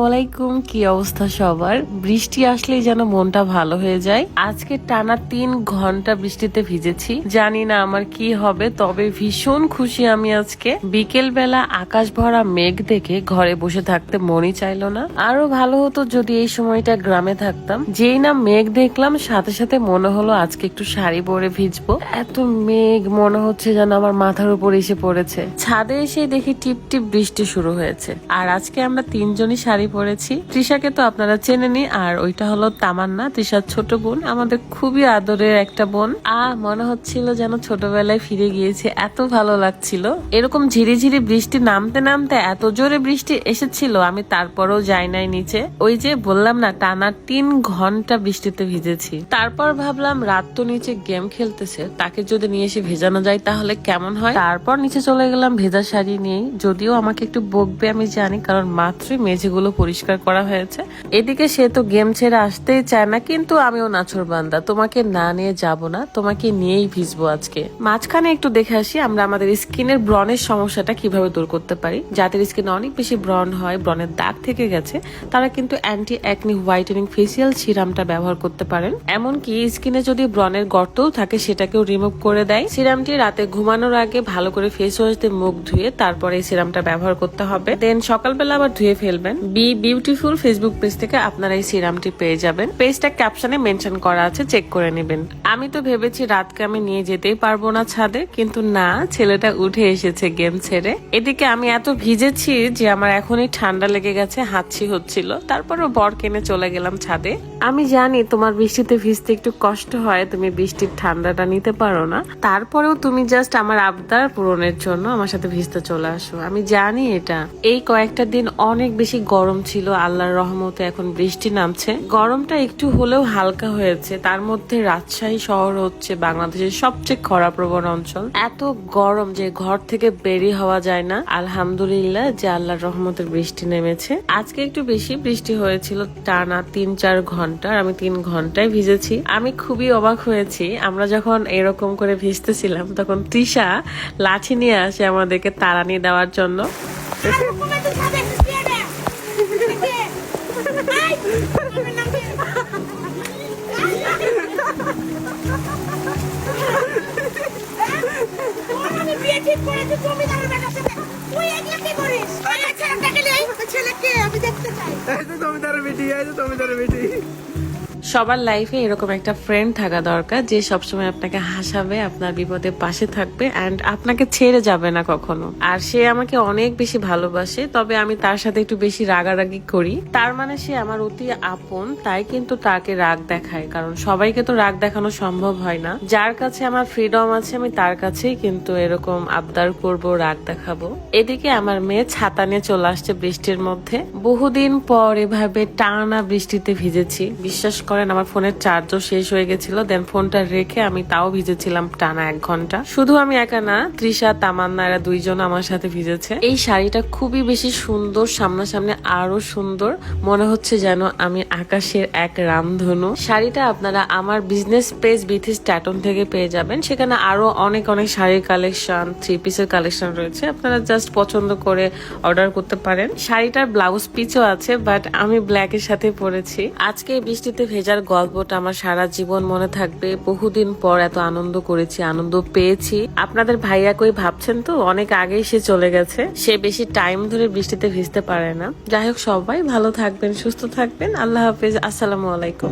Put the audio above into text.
আলাইকুম। কি অবস্থা সবার? বৃষ্টি আসলেই যেন মনটা ভালো হয়ে যায়। আজকে টানা 3 ঘন্টা বৃষ্টিতে ভিজেছি, জানি না আমার কি হবে, তবে ভীষণ খুশি আমি আজকে। বিকেল বেলা আকাশ ভরা মেঘ দেখে ঘরে বসে থাকতে মনই চাইলো না। আরো ভালো হতো যদি এই সময়টা গ্রামে থাকতাম। যেই না মেঘ দেখলাম সাথে সাথে মনে হলো আজকে একটু শাড়ি পরে ভিজবো। এত মেঘ মনে হচ্ছে যেন আমার মাথার উপর এসে পড়েছে। ছাদে এসে দেখি টিপ টিপ বৃষ্টি শুরু হয়েছে। আর আজকে আমরা 3 জনই শাড়ি পরেছি। তৃষাকে তো আপনারা চেনেনি, আর ওইটা হলো তামান্না, তৃষার ছোট বোন, আমাদের খুবই আদরের একটা বোন। মনে হচ্ছিল যেন ছোটবেলায় ফিরে গিয়েছে, এত ভালো লাগছিল। এরকম ঝিরিঝিরি বৃষ্টি নামতে নামতে এত জোরে বৃষ্টি এসেছিল, আমি তারপরেও যাই নাই নিচে। ওই যে বললাম না, টানা 3 ঘন্টা বৃষ্টিতে ভিজেছি। তারপর ভাবলাম রাত তো নিচে গেম খেলতেছে, তাকে যদি নিয়ে এসে ভেজানো যায় তাহলে কেমন হয়। তারপর নিচে চলে গেলাম ভেজা শাড়ি নিয়ে। যদিও আমাকে একটু বকবে আমি জানি, কারণ মাত্রই মেঝেগুলো পরিষ্কার করা হয়েছে। এদিকে সে তো গেম ছেড়ে আসতেই চায় না, কিন্তু আমিও নাছর বান্দা, তোমাকে না নিয়ে যাব না, তোমাকে নিয়েই ভিজবো আজকে। মাঝখানে একটু দেখে আসি আমরা আমাদের স্কিনের ব্রণের সমস্যাটা কিভাবে দূর করতে পারি। যাদের স্কিনে অনেক বেশি ব্রণ হয়, ব্রণের দাগ থেকে গেছে, তারা কিন্তু অ্যান্টি অ্যাকনি হোয়াইটেনিং ফেসিয়াল সিরামটা ব্যবহার করতে পারেন। এমনকি স্কিনে যদি ব্রণের গর্তও থাকে সেটাকেও রিমুভ করে দেয়। সিরামটি রাতে ঘুমানোর আগে ভালো করে ফেস ওয়াশ দিয়ে মুখ ধুয়ে তারপরে এই সিরামটা ব্যবহার করতে হবে। দেন সকালবেলা আবার ধুয়ে ফেলবেন। বি বিউটিফুল ফেসবুক পেজ থেকে আপনারা এই সিরামটি পেয়ে যাবেন। পেজটা ক্যাপশনে মেনশন করা আছে, চেক করে নেবেন। আমি তো ভেবেছি রাতকে আমি নিয়ে যেতেই পারবো না ছাদে, কিন্তু না, ছেলেটা উঠে এসেছে গেম ছেড়ে। এদিকে আমি এত ভিজেছি যে আমার এখনই ঠান্ডা লেগে গেছে, হাঁচি হচ্ছিল। তারপরও বর কেনে চলে গেলাম ছাদে। আমি জানি তোমার বৃষ্টিতে ভিজতে একটু কষ্ট হয়, তুমি বৃষ্টির ঠান্ডাটা নিতে পারো না, তারপরেও তুমি জাস্ট আমার আবদার পূরণের জন্য আমার সাথে ভিজতে চলে আসো। আমি জানি এটা। এই কয়েকটা দিন অনেক বেশি গরম ছিল, আল্লাহর রহমতে এখন বৃষ্টি নামছে, গরমটা একটু হলেও হালকা হয়েছে। তার মধ্যে রাজশাহী শহর হচ্ছে বাংলাদেশের সবচেয়ে খরাপ্রবণ অঞ্চল। এত গরম যে ঘর থেকে বেরিয়ে হওয়া যায় না। আলহামদুলিল্লাহ যে আল্লাহর রহমতের বৃষ্টি নেমেছে। আজকে একটু বেশি বৃষ্টি হয়েছিল, টানা 3-4 ঘন্টা, আমি 3 ঘন্টায় ভিজেছি। আমি খুবই অবাক হয়েছি। আমরা যখন এরকম করে ভিজতেছিলাম তখন তৃষা লাঠি নিয়ে আসে আমাদেরকে তাড়ানি দেওয়ার জন্য। সবার লাইফে এরকম একটা ফ্রেন্ড থাকা দরকার, যে সবসময় আপনাকে হাসাবে, আপনার বিপদে পাশে থাকবে, এন্ড আপনাকে ছেড়ে যাবে না কখনো। আর সে আমাকে অনেক বেশি ভালোবাসে, তবে আমি তার সাথে একটু বেশি রাগারাগি করি। তার মানে সে আমার অতি আপন, তাই কিন্তু তাকে রাগ দেখায়, কারণ সবাইকে তো রাগ দেখানো সম্ভব হয় না। যার কাছে আমার ফ্রিডম আছে আমি তার কাছেই কিন্তু এরকম আবদার করব, রাগ দেখাবো। এদিকে আমার মেয়ে ছাতা নিয়ে চলে আসছে বৃষ্টির মধ্যে। বহুদিন পর এভাবে টানা বৃষ্টিতে ভিজেছি। বিশ্বাস করেন আমার ফোনের চার্জও শেষ হয়ে গেছিল, দেন ফোনটা রেখে আমি তাও ভিজেছিলাম টানা 1 ঘন্টা। শুধু আমি একা না, তৃষা, তামান্না এরা 2 জন আমার সাথে ভিজেছে। এই শাড়িটা খুবই বেশি সুন্দর, সামনাসামনি আরো সুন্দর, মনে হচ্ছে যেন আমি আকাশের এক রামধনু। শাড়িটা আপনারা আমার বিজনেস পেজ বিথিস ট্যাটন থেকে পেয়ে যাবেন। সেখানে আরো অনেক অনেক শাড়ির কালেকশন, 3 পিসের কালেকশন রয়েছে, আপনারা জাস্ট পছন্দ করে অর্ডার করতে পারেন। শাড়িটার ব্লাউজ পিচও আছে, বাট আমি ব্ল্যাক এর সাথে পরেছি। আজকে এই বৃষ্টিতে ভেজার গল্পটা আমার সারা জীবন মনে থাকবে। বহুদিন পর এত আনন্দ করেছি, আনন্দ পেয়েছি। আপনাদের ভাইয়া কই ভাবছেন তো, অনেক আগেই সে চলে গেছে। সে বেশি টাইম ধরে বৃষ্টিতে ভিজতে পারে না। যাই হোক, সবাই ভালো থাকবেন, সুস্থ থাকবেন। আল্লাহ হাফেজ, আসসালামু আলাইকুম।